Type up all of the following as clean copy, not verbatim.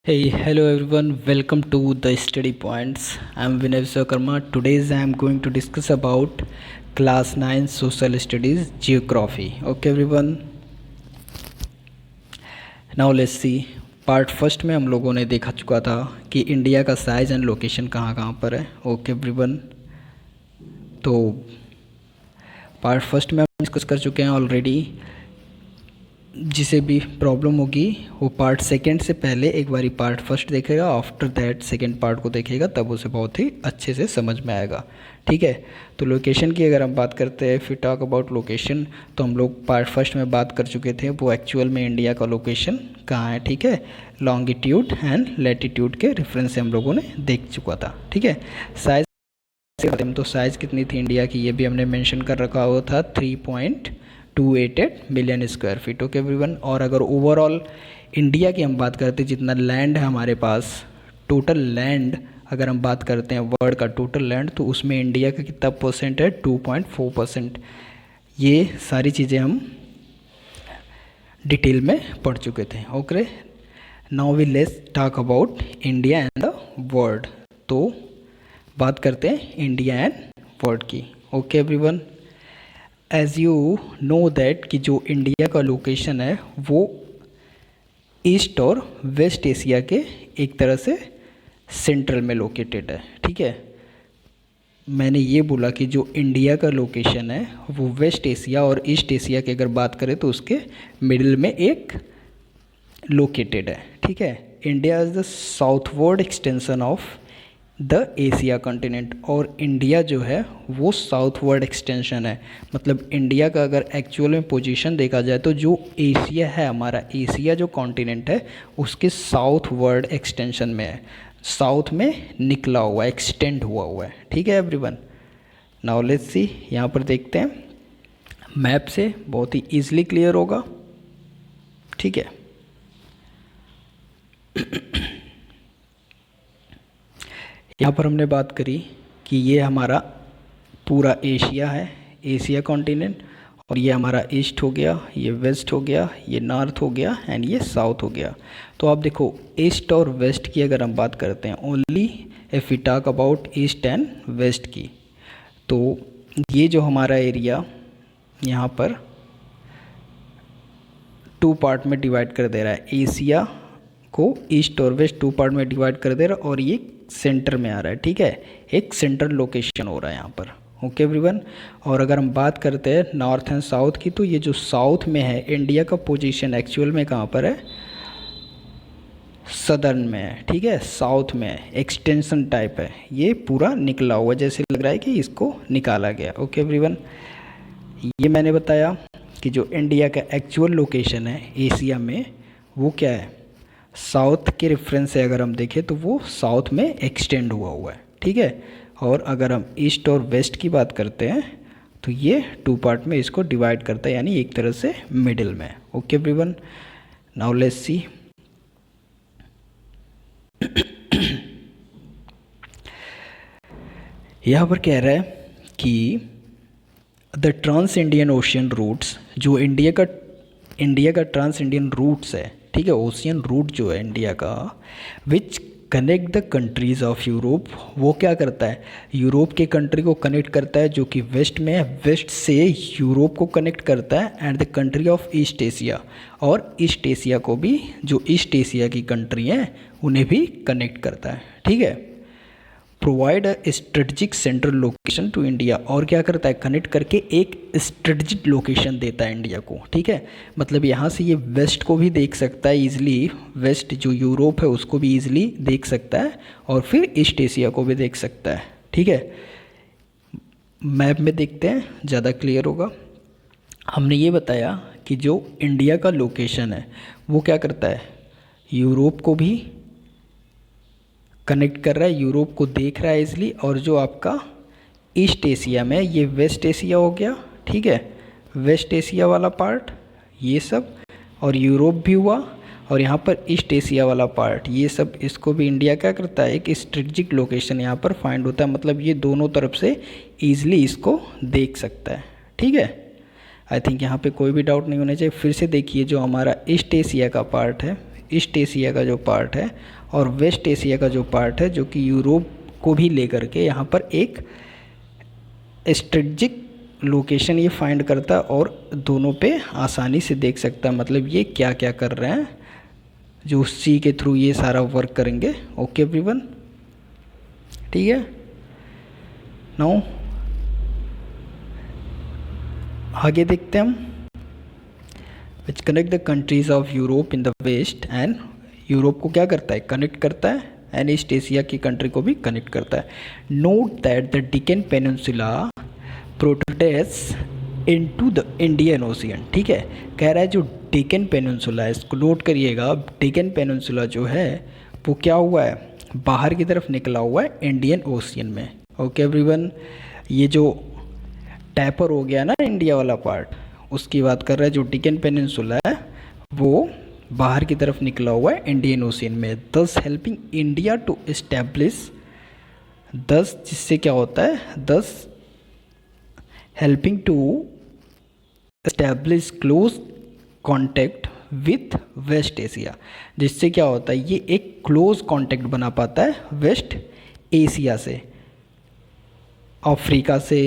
Hey, hello everyone. Welcome to the Study Points. I'm Vinay Visakarma. Today I am going to discuss about Class 9 Social Studies Geography. Okay everyone. Now let's see. Part first में हम लोगों ने देखा चुका था कि India का size and location कहाँ कहाँ पर है. Okay everyone. तो पार्ट फर्स्ट में हम डिस्कस कर चुके हैं ऑलरेडी. जिसे भी प्रॉब्लम होगी वो पार्ट सेकंड से पहले एक बारी पार्ट फर्स्ट देखेगा, आफ्टर दैट सेकंड पार्ट को देखेगा, तब उसे बहुत ही अच्छे से समझ में आएगा. ठीक है. तो लोकेशन की अगर हम बात करते हैं, फिर टॉक अबाउट लोकेशन, तो हम लोग पार्ट फर्स्ट में बात कर चुके थे वो एक्चुअल में इंडिया का लोकेशन कहाँ है. ठीक है. लॉन्गिट्यूड एंड लैटिट्यूड के रेफरेंस से हम लोगों ने देख चुका था. ठीक है. साइज़ तो साइज़ कितनी थी इंडिया की ये भी हमने मेंशन कर रखा हुआ था, 3.288 million square feet. Okay everyone. और अगर ओवरऑल इंडिया की हम बात करते हैं, जितना लैंड है हमारे पास, टोटल लैंड अगर हम बात करते हैं वर्ल्ड का टोटल लैंड, तो उसमें इंडिया का कितना परसेंट है, 2.4%. ये सारी चीज़ें हम डिटेल में पढ़ चुके थे. Okay. Now we let's talk about India and the world. तो बात करते हैं इंडिया एंड वर्ल्ड की. Okay everyone. As you know that कि जो इंडिया का लोकेशन है वो ईस्ट और वेस्ट एशिया के एक तरह से सेंट्रल में लोकेटेड है. ठीक है. मैंने ये बोला कि जो इंडिया का लोकेशन है वो वेस्ट एशिया और ईस्ट एशिया की अगर बात करें तो उसके मिडिल में एक लोकेटेड है. ठीक है. India is the southward extension of the Asia continent. और इंडिया जो है वो साउथवर्ड एक्सटेंशन है. मतलब इंडिया का अगर एक्चुअल में पोजीशन देखा जाए तो जो एशिया है, हमारा एशिया जो कॉन्टिनेंट है उसके साउथवर्ड एक्सटेंशन में है. साउथ में निकला हुआ है, एक्सटेंड हुआ है. ठीक है एवरीवन. Now let's see. यहाँ पर देखते हैं मैप से, बहुत ही ईजिली क्लियर होगा. ठीक है. यहाँ पर हमने बात करी कि ये हमारा पूरा एशिया है, एशिया कॉन्टिनेंट, और ये हमारा ईस्ट हो गया, ये वेस्ट हो गया, ये नॉर्थ हो गया एंड ये साउथ हो गया. तो आप देखो ईस्ट और वेस्ट की अगर हम बात करते हैं, only if we talk about east and west की, तो ये जो हमारा एरिया यहाँ पर 2 पार्ट में डिवाइड कर दे रहा है. एशिया को ईस्ट और वेस्ट 2 पार्ट में डिवाइड कर दे रहा है और ये सेंटर में आ रहा है. ठीक है. एक सेंट्रल लोकेशन हो रहा है यहाँ पर. Okay everyone. और अगर हम बात करते हैं नॉर्थ एंड साउथ की, तो ये जो साउथ में है इंडिया का पोजीशन एक्चुअल में कहाँ पर है, सदर्न में है. ठीक है. साउथ में है, एक्सटेंशन टाइप है, ये पूरा निकला हुआ, जैसे लग रहा है कि इसको निकाला गया. Okay everyone. ये मैंने बताया कि जो इंडिया का एक्चुअल लोकेशन है एशिया में वो क्या है, साउथ के रेफरेंस से अगर हम देखें तो वो साउथ में एक्सटेंड हुआ है. ठीक है. और अगर हम ईस्ट और वेस्ट की बात करते हैं तो ये 2 पार्ट में इसको डिवाइड करता है, यानी एक तरह से मिडिल में. Okay everyone. Now let's see. यहाँ पर कह रहा है कि the trans Indian ocean routes, जो इंडिया का ट्रांस इंडियन रूट्स है. ठीक है. ओशियन रूट जो है इंडिया का, which connect the countries of Europe, वो क्या करता है, यूरोप के कंट्री को कनेक्ट करता है जो कि वेस्ट में है, वेस्ट से यूरोप को कनेक्ट करता है, and the country of east Asia, और ईस्ट एशिया को भी, जो ईस्ट एशिया की कंट्री हैं उन्हें भी कनेक्ट करता है. ठीक है. Provide a strategic central location to India, और क्या करता है, कनेक्ट करके एक स्ट्रेटजिक लोकेशन देता है इंडिया को. ठीक है. मतलब यहाँ से ये वेस्ट को भी देख सकता है ईजिली, वेस्ट जो यूरोप है उसको भी ईजिली देख सकता है, और फिर ईस्ट एशिया को भी देख सकता है. ठीक है. मैप में देखते हैं, ज़्यादा क्लियर होगा. हमने ये बताया कि जो इंडिया का लोकेशन है वो क्या करता है, यूरोप को भी कनेक्ट कर रहा है, यूरोप को देख रहा है इसलिए, और जो आपका ईस्ट एशिया में, ये वेस्ट एशिया हो गया. ठीक है. वेस्ट एशिया वाला पार्ट ये सब, और यूरोप भी हुआ, और यहाँ पर ईस्ट एशिया वाला पार्ट ये सब, इसको भी इंडिया क्या करता है, एक स्ट्रेटजिक लोकेशन यहाँ पर फाइंड होता है. मतलब ये दोनों तरफ से ईजिली इसको देख सकता है. ठीक है. आई थिंक यहाँ पे कोई भी डाउट नहीं होना चाहिए. फिर से देखिए, जो हमारा ईस्ट एशिया का पार्ट है, ईस्ट एशिया का जो पार्ट है और वेस्ट एशिया का जो पार्ट है, जो कि यूरोप को भी लेकर के यहाँ पर एक स्ट्रेटजिक लोकेशन ये फाइंड करता है और दोनों पे आसानी से देख सकता है, मतलब ये क्या क्या कर रहे हैं, जो सी के थ्रू ये सारा वर्क करेंगे। ओके एवरीवन, ठीक है। नाउ आगे देखते हैं हम, which connect the countries of Europe in the west, and Europe को क्या करता है, कनेक्ट करता है, एंड ईस्ट एशिया की कंट्री को भी कनेक्ट करता है। Note that the Deccan peninsula protrudes into the Indian ocean, ठीक है। कह रहा है जो डेक्कन पेनिनसुला है, इसको नोट करिएगा, डेक्कन पेनिनसुला जो है वो क्या हुआ है, बाहर की तरफ निकला हुआ है इंडियन ओशियन में। ओके एवरीवन, ये जो टैपर हो गया ना इंडिया वाला पार्ट, उसकी बात कर रहा है। जो डेक्कन पेनिनसुला है वो बाहर की तरफ निकला हुआ है इंडियन ओशियन में, दस हेल्पिंग इंडिया टू इस्टेब्लिश, दस जिससे क्या होता है, thus helping to establish close contact with west Asia, जिससे क्या होता है, ये एक क्लोज कॉन्टैक्ट बना पाता है वेस्ट एशिया से, अफ्रीका से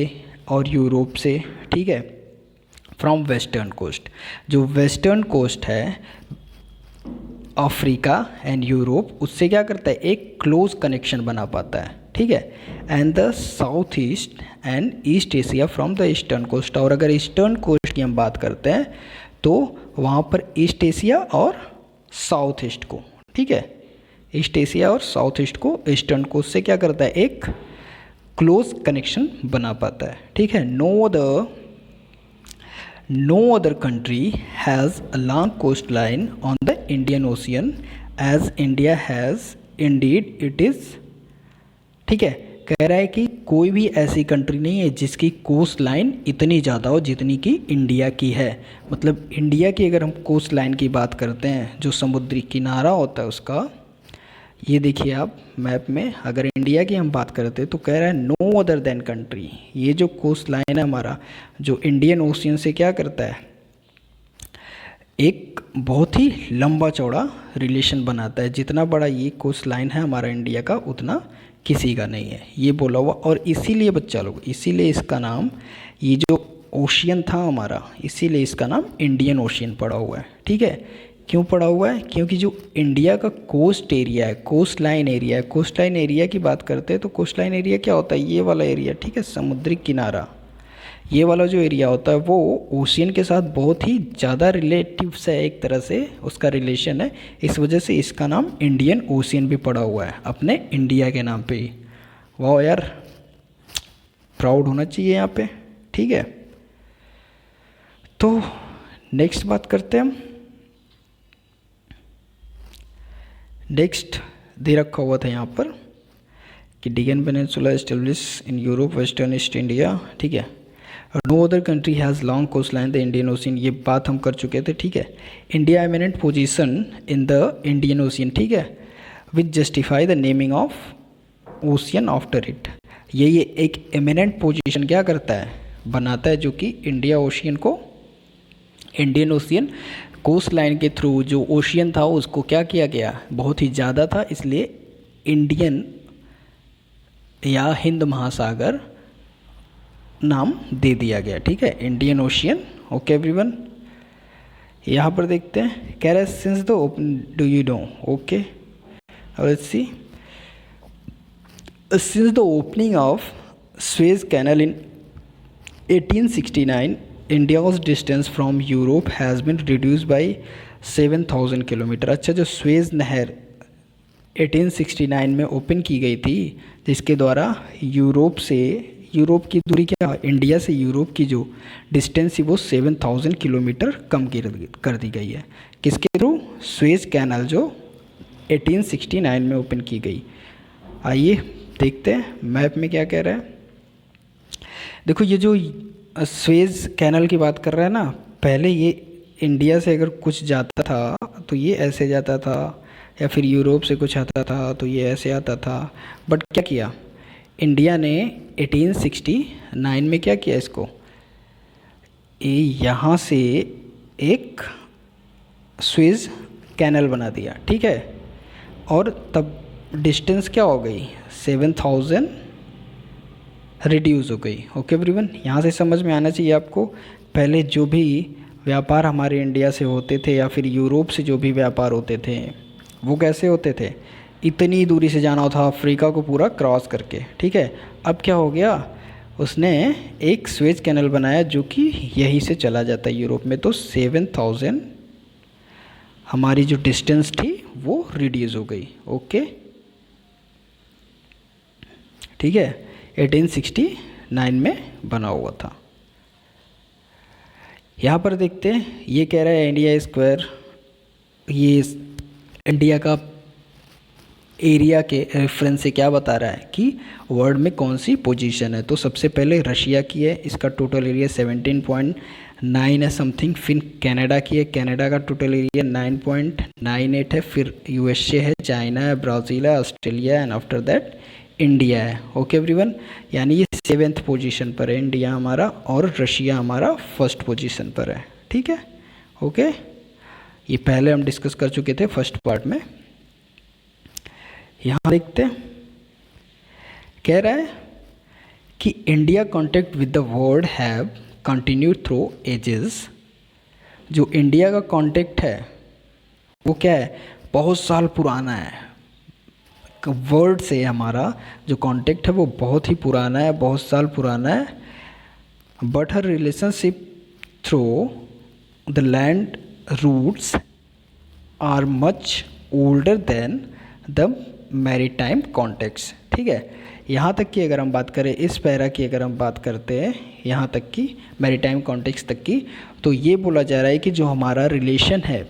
और यूरोप से, ठीक है, फ्रॉम वेस्टर्न कोस्ट। जो वेस्टर्न कोस्ट है अफ्रीका एंड यूरोप, उससे क्या करता है, एक क्लोज कनेक्शन बना पाता है, ठीक है। And the south east and east Asia from the eastern coast, और अगर ईस्टर्न कोस्ट की हम बात करते हैं तो वहाँ पर ईस्ट एशिया और साउथ ईस्ट को, ठीक है, ईस्ट एशिया और साउथ ईस्ट को ईस्टर्न कोस्ट से क्या करता है, एक क्लोज कनेक्शन बना पाता है, ठीक है। No other country has a long coastline on the Indian Ocean as India has, indeed it is, ठीक है। कह रहा है कि कोई भी ऐसी कंट्री नहीं है जिसकी कोस्ट लाइन इतनी ज़्यादा हो जितनी कि इंडिया की है। मतलब इंडिया की अगर हम कोस्ट लाइन की बात करते हैं, जो समुद्री किनारा होता है उसका, ये देखिए आप मैप में, अगर इंडिया की हम बात करते हैं तो कह रहा है नो अदर देन कंट्री, ये जो कोस्ट लाइन है हमारा, जो इंडियन ओशियन से क्या करता है, एक बहुत ही लंबा चौड़ा रिलेशन बनाता है। जितना बड़ा ये कोस्ट लाइन है हमारा इंडिया का, उतना किसी का नहीं है, ये बोला हुआ। और इसीलिए बच्चा लोग, इसीलिए इसका नाम, ये जो ओशियन था हमारा, इसीलिए इसका नाम इंडियन ओशियन पड़ा हुआ है, ठीक है। क्यों पड़ा हुआ है, क्योंकि जो इंडिया का कोस्ट एरिया है, कोस्ट लाइन एरिया है, कोस्ट लाइन एरिया की बात करते हैं तो कोस्ट लाइन एरिया क्या होता है, ये वाला एरिया, ठीक है, समुद्री किनारा, ये वाला जो एरिया होता है वो ओशियन के साथ बहुत ही ज़्यादा रिलेटिव से, एक तरह से उसका रिलेशन है, इस वजह से इसका नाम इंडियन ओशियन भी पड़ा हुआ है अपने इंडिया के नाम पे ही। वाह यार, प्राउड होना चाहिए यहाँ पे, ठीक है। तो नेक्स्ट बात करते हैं हम, नेक्स्ट दे रखा हुआ था यहाँ पर कि Deccan peninsula establish in Europe western east India, ठीक है। No other country has long coast line the Indian ocean, ये बात हम कर चुके थे, ठीक है। India eminent position in the Indian ocean, ठीक है, which justify the naming of ocean after it, ये एक एमिनेंट पोजीशन क्या करता है, बनाता है, जो कि इंडिया ओशियन को, इंडियन ओशियन कोस्ट लाइन के थ्रू जो ओशियन था उसको क्या किया गया, बहुत ही ज़्यादा था, इसलिए इंडियन या हिंद महासागर नाम दे दिया गया, ठीक है, इंडियन ओशियन। ओके एवरीवन, यहाँ पर देखते हैं, कह रहा है since the open, do you know, okay, let's see, since the opening of Suez canal in 1869 India's distance from Europe has been reduced by 7,000 kilometre. अच्छा, जो सुएज नहर 1869 में ओपन की गई थी, जिसके द्वारा यूरोप की दूरी क्या, इंडिया से यूरोप की जो डिस्टेंस थी वो 7,000 किलोमीटर कम कर दी गई है। किसके थ्रू, सुएज कैनल जो 1869 में ओपन की गई। आइए देखते हैं मैप में क्या कह रहा है। देखो, ये जो सुएज कैनल की बात कर रहा है ना, पहले ये इंडिया से अगर कुछ जाता था तो ये ऐसे जाता था, या फिर यूरोप से कुछ आता था तो ये ऐसे आता था। बट क्या किया इंडिया ने 1869 में, क्या किया, इसको यहाँ से एक सुएज कैनल बना दिया, ठीक है। और तब डिस्टेंस क्या हो गई, 7000 रिड्यूस हो गई। ओके एवरीवन, यहाँ से समझ में आना चाहिए आपको। पहले जो भी व्यापार हमारे इंडिया से होते थे या फिर यूरोप से जो भी व्यापार होते थे वो कैसे होते थे, इतनी दूरी से जाना था अफ्रीका को पूरा क्रॉस करके, ठीक है। अब क्या हो गया, उसने एक स्वेज कैनल बनाया जो कि यहीं से चला जाता है यूरोप में, तो 7000 हमारी जो डिस्टेंस थी वो रिड्यूस हो गई। ओके, ठीक है, 1869 में बना हुआ था। यहाँ पर देखते हैं, ये कह रहा है इंडिया स्क्वायर, ये इंडिया का एरिया के रेफरेंस से क्या बता रहा है कि वर्ल्ड में कौन सी पोजीशन है। तो सबसे पहले रशिया की है, इसका टोटल एरिया 17.9 है समथिंग। फिर कनाडा की है, कनाडा का टोटल एरिया 9.98 है। फिर यूएसए है, चाइना है, ब्राज़ील है, Australia and after that India है। ओके एवरीवन, यानी ये 7th पोजीशन पर है इंडिया हमारा, और रशिया हमारा 1st पोजीशन पर है, ठीक है। ओके, ये पहले हम डिस्कस कर चुके थे फर्स्ट पार्ट में। यहाँ देखते हैं, कह रहा है कि India contact with the world have continued through ages. जो इंडिया का कॉन्टेक्ट है वो क्या है, बहुत साल पुराना है। वर्ल्ड से हमारा जो कॉन्टेक्ट है वो बहुत ही पुराना है, बहुत साल पुराना है। But her relationship through the land routes are much older than the maritime contacts, ठीक है। यहाँ तक की अगर हम बात करें, इस पैरा की अगर हम बात करते हैं यहाँ तक की मैरीटाइम कॉन्टेक्ट्स तक की, तो ये बोला जा रहा है कि जो हमारा रिलेशन है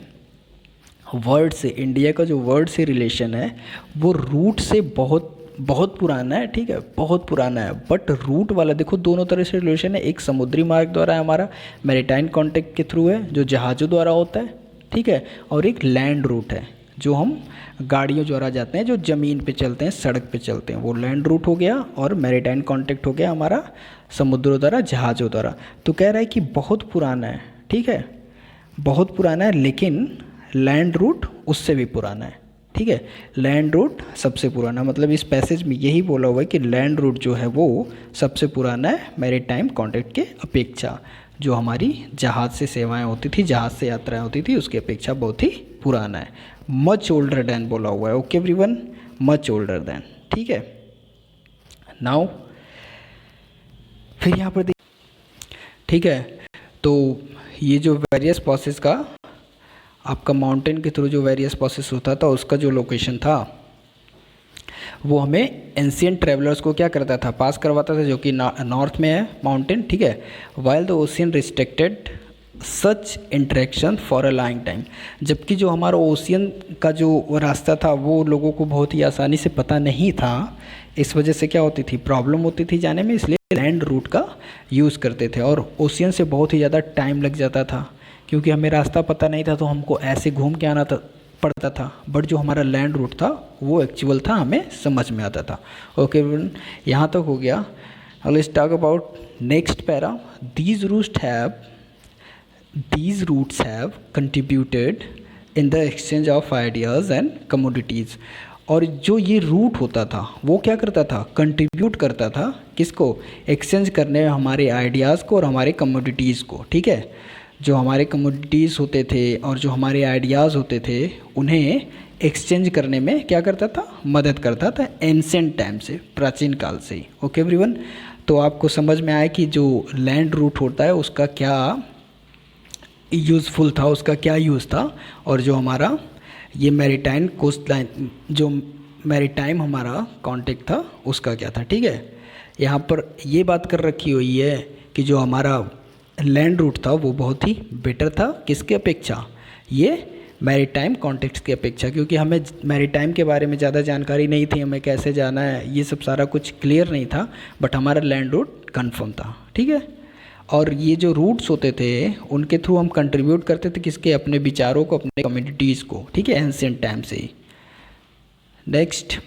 वर्ल्ड से, इंडिया का जो वर्ल्ड से रिलेशन है वो रूट से बहुत बहुत पुराना है, ठीक है, बहुत पुराना है। बट रूट वाला देखो, दोनों तरह से रिलेशन है। एक समुद्री मार्ग द्वारा है हमारा, मैरीटाइम कॉन्टेक्ट के थ्रू है जो जहाज़ों द्वारा होता है, ठीक है। और एक लैंड रूट है जो हम गाड़ियों द्वारा जाते हैं, जो ज़मीन पे चलते हैं, सड़क पे चलते हैं, वो लैंड रूट हो गया। और मैरीटाइम कॉन्टेक्ट हो गया हमारा समुद्रों द्वारा, जहाज़ों द्वारा। तो कह रहा है कि बहुत पुराना है, ठीक है, बहुत पुराना है, लेकिन लैंड रूट उससे भी पुराना है, ठीक है। लैंड रूट सबसे पुराना, मतलब इस पैसेज में यही बोला हुआ है कि लैंड रूट जो है वो सबसे पुराना है मैरीटाइम कॉन्टेक्ट के अपेक्षा। जो हमारी जहाज़ से सेवाएं होती थी, जहाज़ से यात्राएं होती थी, उसकी अपेक्षा बहुत ही पुराना है। मच ओल्डर देन बोला हुआ है। Okay everyone, much older then, ठीक है। नाउ फिर यहाँ पर ठीक है, तो ये जो वेरियस प्रोसेस का आपका माउंटेन के थ्रू जो वेरियस प्रोसेस होता था, उसका जो लोकेशन था वो हमें एंशियंट ट्रेवलर्स को क्या करता था, पास करवाता था, जो कि नॉर्थ में है माउंटेन, ठीक है। While the ocean restricted such interaction for a long time. जबकि जो हमारा ओशियन का जो रास्ता था वो लोगों को बहुत ही आसानी से पता नहीं था, इस वजह से क्या होती थी, प्रॉब्लम होती थी जाने में, इसलिए लैंड रूट का यूज़ करते थे। और ओशियन से बहुत ही ज़्यादा टाइम लग जाता था, क्योंकि हमें रास्ता पता नहीं था, तो हमको ऐसे घूम के आना पड़ता था। बट जो हमारा लैंड रूट था वो एक्चुअल था, हमें समझ में आता था। ओके, यहाँ तक हो गया। Let's talk about next para. These routes have contributed in the exchange of ideas and commodities। और जो ये रूट होता था वो क्या करता था, कंट्रीब्यूट करता था किसको, एक्सचेंज करने में हमारे आइडियाज़ को और हमारे कमोडिटीज़ को, ठीक है। जो हमारे कमोडिटीज़ होते थे और जो हमारे आइडियाज़ होते थे उन्हें एक्सचेंज करने में क्या करता था, मदद करता था, एंशिएंट टाइम से, प्राचीन काल से ही। ओके एवरीवन, तो आपको समझ में आया कि जो लैंड रूट होता है उसका क्या यूज़फुल था, उसका क्या यूज़ था, और जो हमारा ये मैरीटाइम कोस्ट लाइन, जो मैरीटाइम हमारा कॉन्टेक्ट था उसका क्या था, ठीक है। यहाँ पर ये बात कर रखी हुई है कि जो हमारा लैंड रूट था वो बहुत ही बेटर था, किसके अपेक्षा, ये मैरीटाइम कॉन्टेक्ट की अपेक्षा, क्योंकि हमें मैरीटाइम के बारे में ज़्यादा जानकारी नहीं थी, हमें कैसे जाना है ये सब सारा कुछ क्लियर नहीं था, बट हमारा लैंड रूट कन्फर्म था, ठीक है। और ये जो रूट्स होते थे उनके थ्रू हम कंट्रीब्यूट करते थे किसके, अपने विचारों को, अपने कम्युनिटीज़ को, ठीक है, एंशिएंट टाइम से ही। नेक्स्ट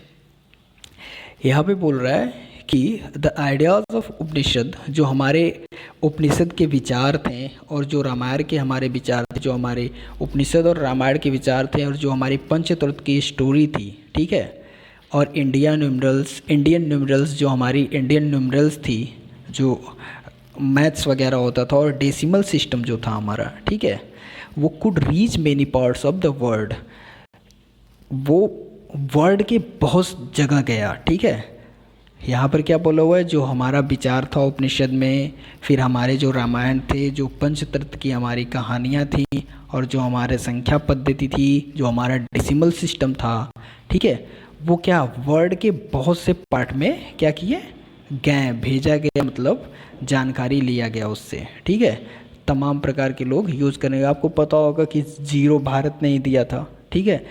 यहाँ पे बोल रहा है कि द आइडियाज़ ऑफ उपनिषद, जो हमारे उपनिषद के विचार थे और जो रामायण के हमारे विचार थे, जो हमारे उपनिषद और रामायण के विचार थे और जो हमारी पंचतत्व की स्टोरी थी, ठीक है, और इंडियन न्यूमरल्स जो हमारी इंडियन न्यूमरल्स थी, जो मैथ्स वगैरह होता था, और डेसिमल सिस्टम जो था हमारा, ठीक है, वो could reach many parts of the world, वो वर्ल्ड के बहुत जगह गया, ठीक है। यहाँ पर क्या बोला हुआ है, जो हमारा विचार था उपनिषद में, फिर हमारे जो रामायण थे, जो पंचतत्व की हमारी कहानियाँ थी, और जो हमारे संख्या पद्धति थी, जो हमारा डेसिमल सिस्टम था, ठीक है, वो क्या वर्ल्ड के बहुत से पार्ट में क्या किए गए, भेजा गया, मतलब जानकारी लिया गया उससे, ठीक है। तमाम प्रकार के लोग यूज़ करेंगे। आपको पता होगा कि जीरो भारत नहीं दिया था, ठीक है।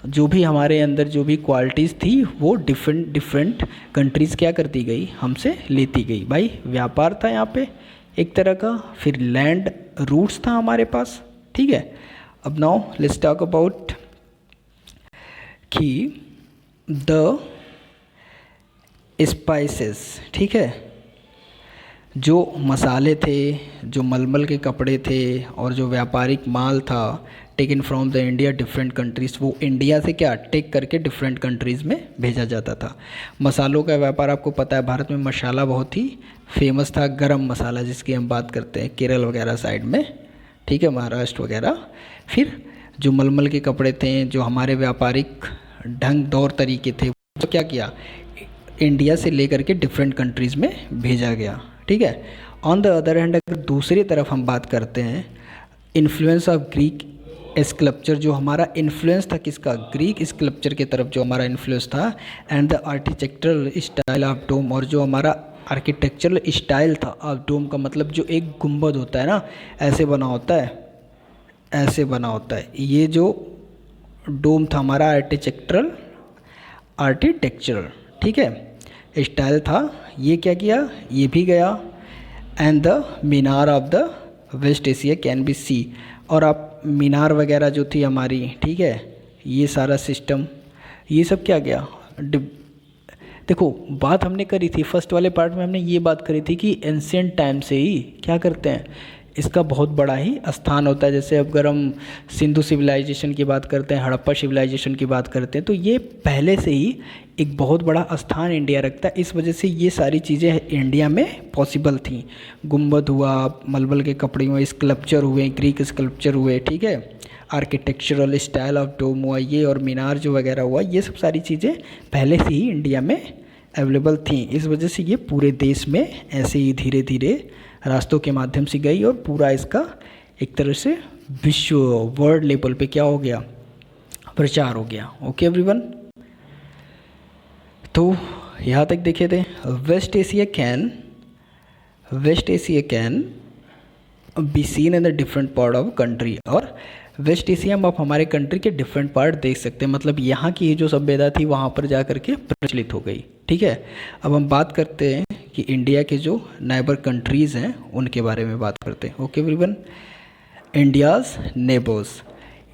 जो भी हमारे अंदर जो भी क्वालिटीज़ थी वो डिफरेंट कंट्रीज़ क्या करती गई, हमसे लेती गई। भाई व्यापार था यहाँ पे एक तरह का, फिर लैंड रूट्स था हमारे पास, ठीक है। अब नाउ लेट्स टॉक अबाउट कि द स्पाइसेस, ठीक है, जो मसाले थे, जो मलमल के कपड़े थे, और जो व्यापारिक माल था taken from the India different countries, वो इंडिया से क्या टेक करके डिफरेंट कंट्रीज़ में भेजा जाता था। मसालों का व्यापार आपको पता है, भारत में मसाला बहुत ही फेमस था, गरम मसाला जिसकी हम बात करते हैं केरल वगैरह साइड में, ठीक है, महाराष्ट्र वगैरह। फिर जो मलमल के कपड़े थे, जो हमारे व्यापारिक ढंग दौर तरीके थे, तो क्या किया, इंडिया से लेकर के डिफरेंट कंट्रीज़ में भेजा गया, ठीक है। ऑन द अदर हैंड अगर दूसरी तरफ हम बात करते हैं इन्फ्लुएंस ऑफ ग्रीक स्कल्पचर, जो हमारा इन्फ्लुएंस था किसका, ग्रीक स्कल्पचर की तरफ जो हमारा इन्फ्लुएंस था, and the architectural style of dome, और जो हमारा आर्किटेक्चरल स्टाइल था ऑफ डोम का मतलब जो एक गुंबद होता है ना, ऐसे बना होता है, ऐसे बना होता है, ये जो डोम था हमारा आर्किटेक्चरल, ठीक है, स्टाइल था, ये क्या किया, ये भी गया। And the minar of the west Asia can be see, और आप मीनार वगैरह जो थी हमारी, ठीक है, ये सारा सिस्टम, ये सब क्या गया। देखो बात हमने करी थी फर्स्ट वाले पार्ट में, हमने ये बात करी थी कि एंशिएंट टाइम से ही क्या करते हैं, इसका बहुत बड़ा ही स्थान होता है। जैसे अगर हम सिंधु सिविलाइजेशन की बात करते हैं, हड़प्पा सिविलाइजेशन की बात करते हैं, तो ये पहले से ही एक बहुत बड़ा स्थान इंडिया रखता है। इस वजह से ये सारी चीज़ें इंडिया में पॉसिबल थी। गुंबद हुआ, मलमल के कपड़े हुए, स्कल्पचर हुए, ग्रीक स्कल्पचर हुए, ठीक है, आर्किटेक्चरल स्टाइल ऑफ डोम हुआ, ये और मीनार जो वगैरह हुआ, ये सब सारी चीज़ें पहले से ही इंडिया में अवेलेबल थी। इस वजह से ये पूरे देश में ऐसे ही धीरे धीरे रास्तों के माध्यम से गई और पूरा इसका एक तरह से विश्व वर्ल्ड लेवल पे क्या हो गया, प्रचार हो गया। ओके एवरीवन, तो यहाँ तक देखे थे west Asia can be seen in the different part of country, और वेस्ट एशिया में आप हमारे कंट्री के डिफरेंट पार्ट देख सकते हैं, मतलब यहाँ की जो सभ्यता थी वहाँ पर जा कर के प्रचलित हो गई, ठीक है। अब हम बात करते हैं कि इंडिया के जो नाइबर कंट्रीज़ हैं उनके बारे में बात करते हैं। Okay everyone, India's neighbours,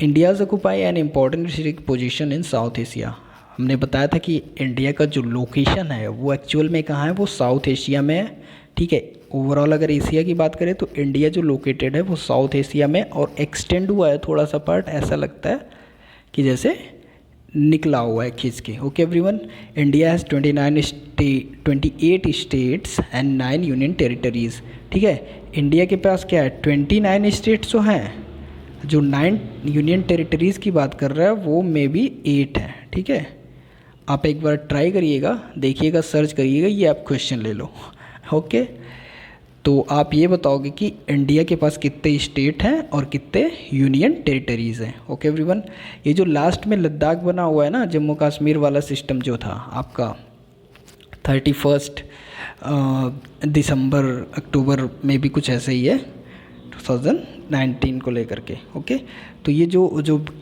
India's occupy an important strategic position in south Asia. हमने बताया था कि इंडिया का जो लोकेशन है वो एक्चुअल में कहाँ है, वो साउथ एशिया में है, ठीक है। ओवरऑल अगर एशिया की बात करें तो इंडिया जो लोकेटेड है वो साउथ एशिया में, और एक्सटेंड हुआ है थोड़ा सा पार्ट, ऐसा लगता है कि जैसे निकला हुआ है खींच के। Okay everyone, India has 28 states and 9 union territories, ठीक है। इंडिया के पास क्या है, 29 स्टेट्स तो हैं, जो 9 यूनियन टेरिटरीज़ की बात कर रहा है वो मे बी 8 है, ठीक है। आप एक बार ट्राई करिएगा, देखिएगा, सर्च करिएगा, ये आप क्वेश्चन ले लो। ओके, तो आप ये बताओगे कि इंडिया के पास कितने स्टेट हैं और कितने यूनियन टेरिटरीज़ हैं। ओके एवरीवन, ये जो लास्ट में लद्दाख बना हुआ है ना, जम्मू कश्मीर वाला सिस्टम जो था आपका 31 दिसंबर अक्टूबर में भी कुछ ऐसे ही है 2019 को लेकर के। ओके, तो ये जो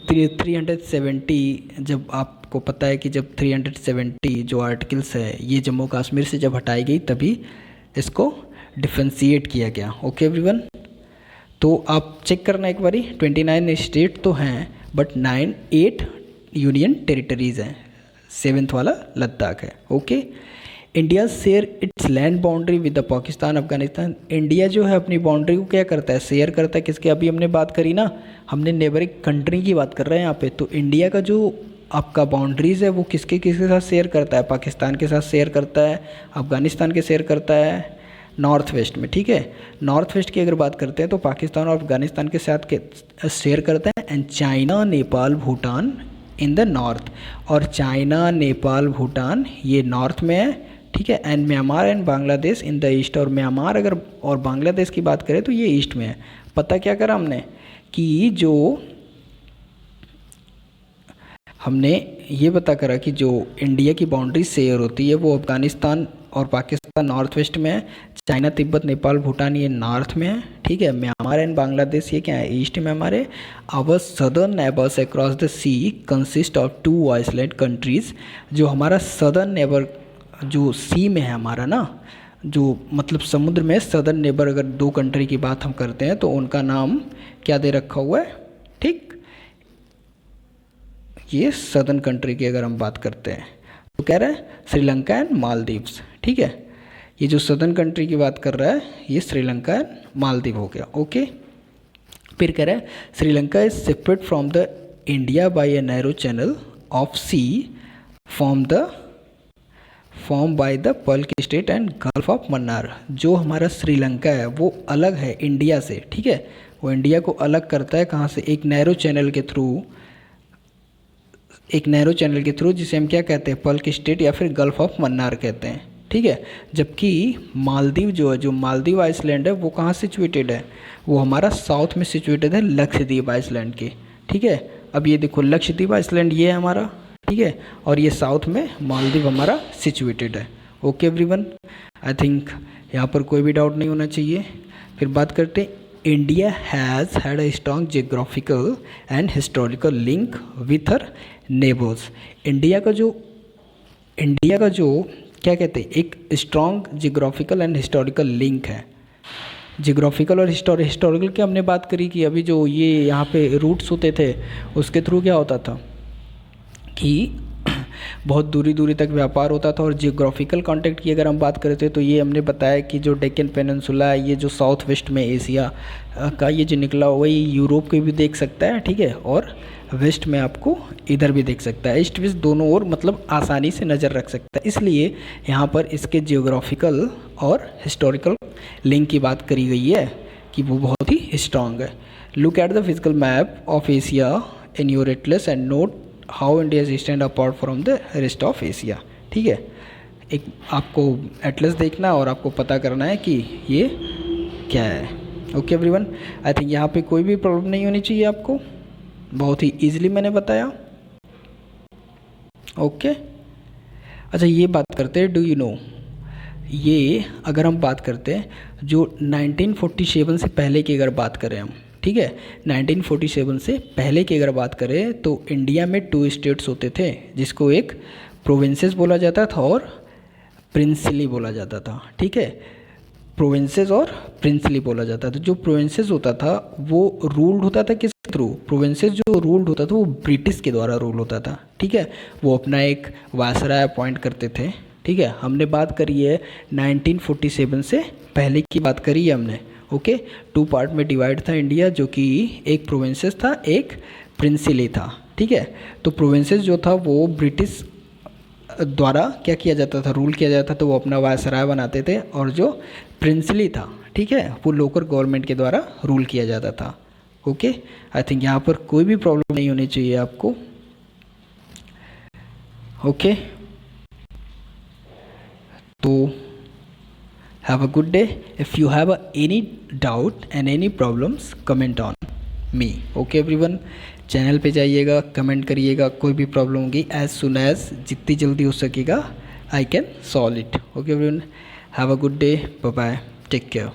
370, जब आपको पता है कि जब 370 जो आर्टिकल्स है ये जम्मू कश्मीर से जब हटाई गई तभी इसको डिफ्रेंशिएट किया गया। ओके एवरीवन, तो आप चेक करना एक बारी, 29 स्टेट तो हैं बट 8 यूनियन टेरिटरीज़ हैं, 7th वाला लद्दाख है। Okay, India share its land boundary with the Pakistan Afghanistan. India जो है अपनी बाउंड्री को क्या करता है, शेयर करता है किसके, अभी हमने बात करी ना, हमने नेबरिंग कंट्री की बात कर रहे हैं यहाँ पे। तो इंडिया का जो आपका बाउंड्रीज़ है वो किसके किसके साथ शेयर करता है, पाकिस्तान के साथ शेयर करता है, अफगानिस्तान के शेयर करता है, नॉर्थ वेस्ट में। ठीक है, नॉर्थ वेस्ट की अगर बात करते हैं तो पाकिस्तान और अफगानिस्तान के साथ के शेयर करता है, and China Nepal Bhutan in the north, और चाइना नेपाल भूटान ये नॉर्थ में है। ठीक है, and Myanmar and Bangladesh in the east, और म्यांमार अगर और बांग्लादेश की बात करें तो ये ईस्ट में है। पता क्या करा हमने कि जो हमने ये पता करा कि जो इंडिया की बाउंड्री शेयर होती है वो अफगानिस्तान और पाकिस्तान नॉर्थ वेस्ट में है, चाइना तिब्बत नेपाल भूटान ये नॉर्थ में है। ठीक है, म्यांमार एंड बांग्लादेश ये क्या है, ईस्ट में हमारे। Our southern neighbours across the sea consist of 2 island countries. जो हमारा सदर्न नेबर जो सी में है हमारा ना, जो मतलब समुद्र में सदर्न नेबर, अगर 2 कंट्री की बात हम करते हैं तो उनका नाम क्या दे रखा हुआ है। ठीक, ये सदर्न कंट्री की अगर हम बात करते हैं तो कह रहा है श्रीलंका एंड मालदीव्स। ठीक है, ये जो सदर्न कंट्री की बात कर रहा है ये श्रीलंका एंड मालदीव हो गया। ओके, फिर कह रहा है Sri Lanka is separate from the India by a narrow channel of sea form by the Palk strait and gulf of Mannar. जो हमारा श्रीलंका है वो अलग है इंडिया से। ठीक है, वो इंडिया को अलग करता है कहाँ से, एक नैरो चैनल के थ्रू, जिसे हम क्या कहते हैं, पल्क स्टेट या फिर गल्फ ऑफ मन्नार कहते हैं। ठीक है, जबकि मालदीव जो है, जो मालदीव आइसलैंड है वो कहाँ सिचुएटेड है, वो हमारा साउथ में सिचुएटेड है लक्षद्वीप आइसलैंड के। ठीक है, अब ये देखो लक्षद्वीप आइसलैंड ये है हमारा। ठीक है, और ये साउथ में मालदीव हमारा सिचुएटेड है। ओके एवरीवन, आई थिंक यहाँ पर कोई भी डाउट नहीं होना चाहिए। फिर बात करते हैं, India has had a strong geographical and historical link with her neighbours. India का जो क्या कहते हैं, एक strong geographical and historical link है। जियोग्राफिकल और हिस्टोरिकल की हमने बात करी कि अभी जो ये यहाँ पे रूट्स होते थे उसके थ्रू क्या होता था कि बहुत दूरी दूरी तक व्यापार होता था। और जियोग्राफिकल कॉन्टेक्ट की अगर हम बात करते हैं तो ये हमने बताया कि जो डेक्कन पेनिनसुला है, ये जो साउथ वेस्ट में एशिया का ये जो निकला वही यूरोप को भी देख सकता है। ठीक है, और वेस्ट में आपको इधर भी देख सकता है, ईस्ट वेस्ट दोनों ओर मतलब आसानी से नज़र रख सकता है। इसलिए यहाँ पर इसके जियोग्राफिकल और हिस्टोरिकल लिंक की बात करी गई है कि वो बहुत ही स्ट्रांग है। Look at the physical map of Asia in your Atlas and note how India is stand apart from the rest of Asia. ठीक है, एक आपको एटलस देखना और आपको पता करना है कि ये क्या है। ओके एवरीवन, आई थिंक यहाँ पे कोई भी प्रॉब्लम नहीं होनी चाहिए आपको, बहुत ही ईजिली मैंने बताया। ओके, अच्छा ये बात करते हैं, डू यू नो, ये अगर हम बात करते हैं जो 1947 से पहले की अगर बात करें हम, ठीक है, 1947 से पहले की अगर बात करें तो इंडिया में 2 स्टेट्स होते थे, जिसको एक प्रोविंसेस बोला जाता था और प्रिंसली बोला जाता था। ठीक है, प्रोविंसेस और प्रिंसली बोला जाता था। जो प्रोविंसेस होता था वो रूल्ड होता था किस थ्रू, प्रोविंसेस जो रूल्ड होता था वो ब्रिटिश के द्वारा रूल होता था। ठीक है, वो अपना एक वायसराय अपॉइंट करते थे। ठीक है, हमने बात करी है 1947 से पहले की बात करी है हमने। ओके, 2 पार्ट में डिवाइड था इंडिया, जो कि एक प्रोविंसेस था, एक प्रिंसली था। ठीक है, तो प्रोविंसेस जो था वो ब्रिटिश द्वारा क्या किया जाता था, रूल किया जाता था, तो वो अपना वायसराय बनाते थे, और जो प्रिंसली था, ठीक है, वो लोकल गवर्नमेंट के द्वारा रूल किया जाता था। ओके, आई थिंक यहाँ पर कोई भी प्रॉब्लम नहीं होनी चाहिए आपको। ओके, तो have a good day. If you have any doubt and any problems, comment on me. Okay everyone, channel पे जाइएगा, कमेंट करिएगा, कोई भी प्रॉब्लम होगी as soon as जितनी जल्दी हो सकेगा I can solve it. Okay everyone, have a good day. Bye bye. Take care.